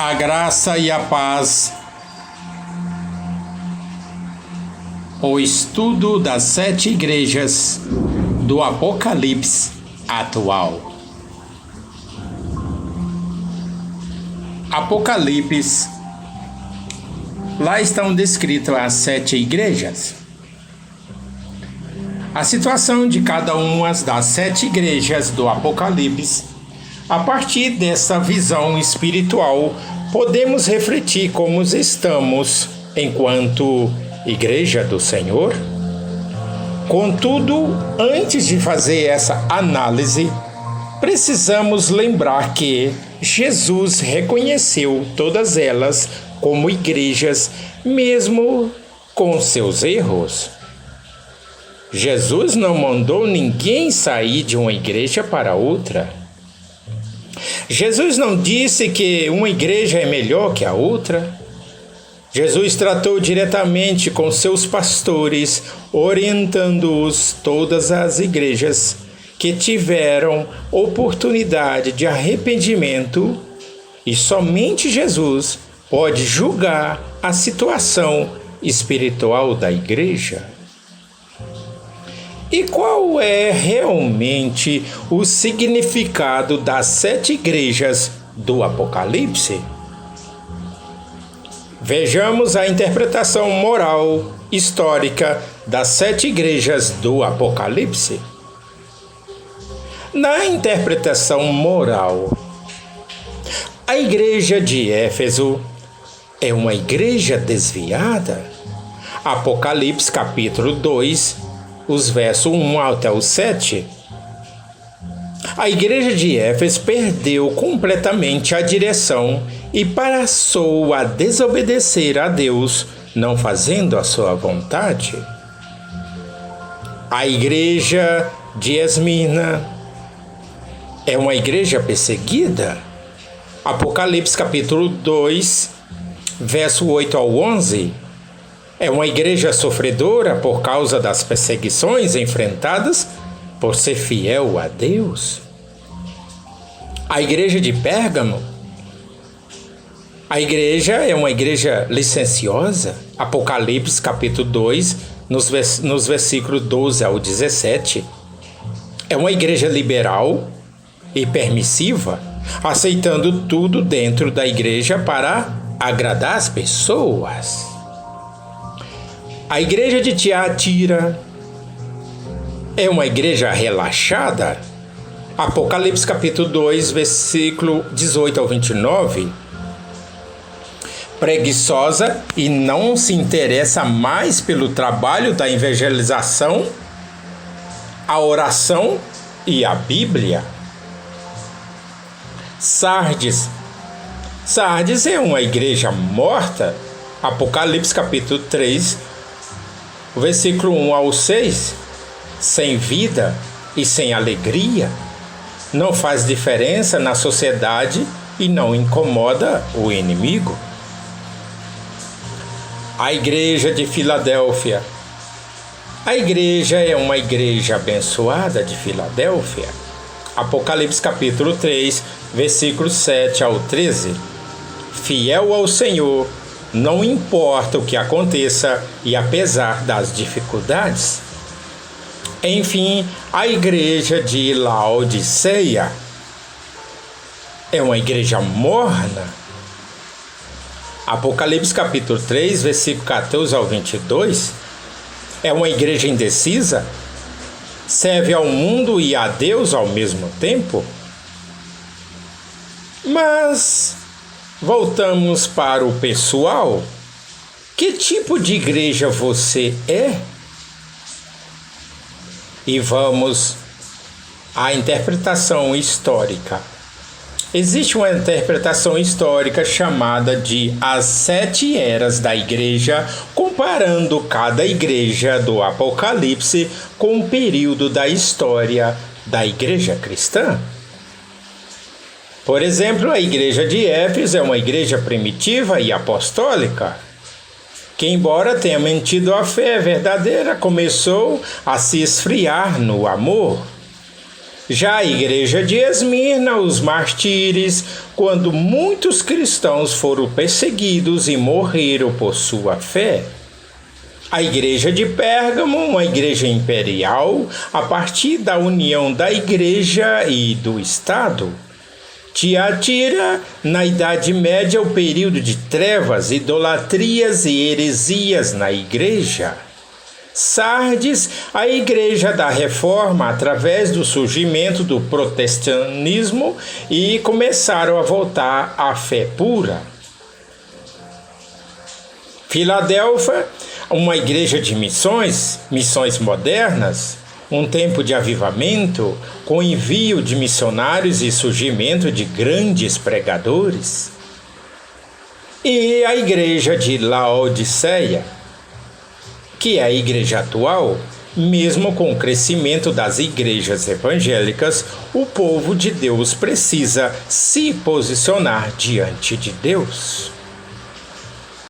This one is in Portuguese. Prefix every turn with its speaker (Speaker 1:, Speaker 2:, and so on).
Speaker 1: A graça e a paz. O estudo das 7 igrejas do Apocalipse atual. Apocalipse. Lá estão descritas as 7 igrejas. A situação de cada uma das 7 igrejas do Apocalipse. A partir dessa visão espiritual, podemos refletir como estamos enquanto Igreja do Senhor. Contudo, antes de fazer essa análise, precisamos lembrar que Jesus reconheceu todas elas como igrejas, mesmo com seus erros. Jesus não mandou ninguém sair de uma igreja para outra. Jesus não disse que uma igreja é melhor que a outra. Jesus tratou diretamente com seus pastores, orientando-os todas as igrejas que tiveram oportunidade de arrependimento, e somente Jesus pode julgar a situação espiritual da igreja. E qual é realmente o significado das 7 igrejas do Apocalipse? Vejamos a interpretação moral histórica das 7 igrejas do Apocalipse. Na interpretação moral, a igreja de Éfeso é uma igreja desviada. Apocalipse capítulo 2, os versos 1 até o 7. A igreja de Éfeso perdeu completamente a direção e passou a desobedecer a Deus, não fazendo a sua vontade. A igreja de Esmirna é uma igreja perseguida. Apocalipse capítulo 2, verso 8 ao 11. É uma igreja sofredora por causa das perseguições enfrentadas por ser fiel a Deus. A igreja de Pérgamo. A igreja é uma igreja licenciosa. Apocalipse capítulo 2, nos versículos 12 ao 17. É uma igreja liberal e permissiva, aceitando tudo dentro da igreja para agradar as pessoas. A igreja de Tiatira é uma igreja relaxada. Apocalipse capítulo 2, versículo 18 ao 29. Preguiçosa e não se interessa mais pelo trabalho da evangelização, a oração e a Bíblia. Sardes. Sardes é uma igreja morta. Apocalipse capítulo 3, versículo 1 ao 6. Sem vida e sem alegria. Não faz diferença na sociedade e não incomoda o inimigo. A igreja de Filadélfia. A igreja é uma igreja abençoada de Filadélfia. Apocalipse capítulo 3, versículos 7 ao 13. Fiel ao Senhor, não importa o que aconteça e apesar das dificuldades. Enfim, a igreja de Laodiceia é uma igreja morna. Apocalipse capítulo 3, versículo 14 ao 22. É uma igreja indecisa? Serve ao mundo e a Deus ao mesmo tempo? Mas voltamos para o pessoal. Que tipo de igreja você é? E vamos à interpretação histórica. Existe uma interpretação histórica chamada de as 7 eras da igreja, comparando cada igreja do Apocalipse com o período da história da igreja cristã. Por exemplo, a igreja de Éfeso é uma igreja primitiva e apostólica, que, embora tenha mantido a fé verdadeira, começou a se esfriar no amor. Já a igreja de Esmirna, os mártires, quando muitos cristãos foram perseguidos e morreram por sua fé. A igreja de Pérgamo, uma igreja imperial, a partir da união da igreja e do Estado. Tiatira, na Idade Média, o período de trevas, idolatrias e heresias na igreja. Sardes, a igreja da Reforma, através do surgimento do protestantismo e começaram a voltar à fé pura. Filadélfia, uma igreja de missões modernas, um tempo de avivamento, com envio de missionários e surgimento de grandes pregadores. E a igreja de Laodiceia, que é a igreja atual, mesmo com o crescimento das igrejas evangélicas, o povo de Deus precisa se posicionar diante de Deus.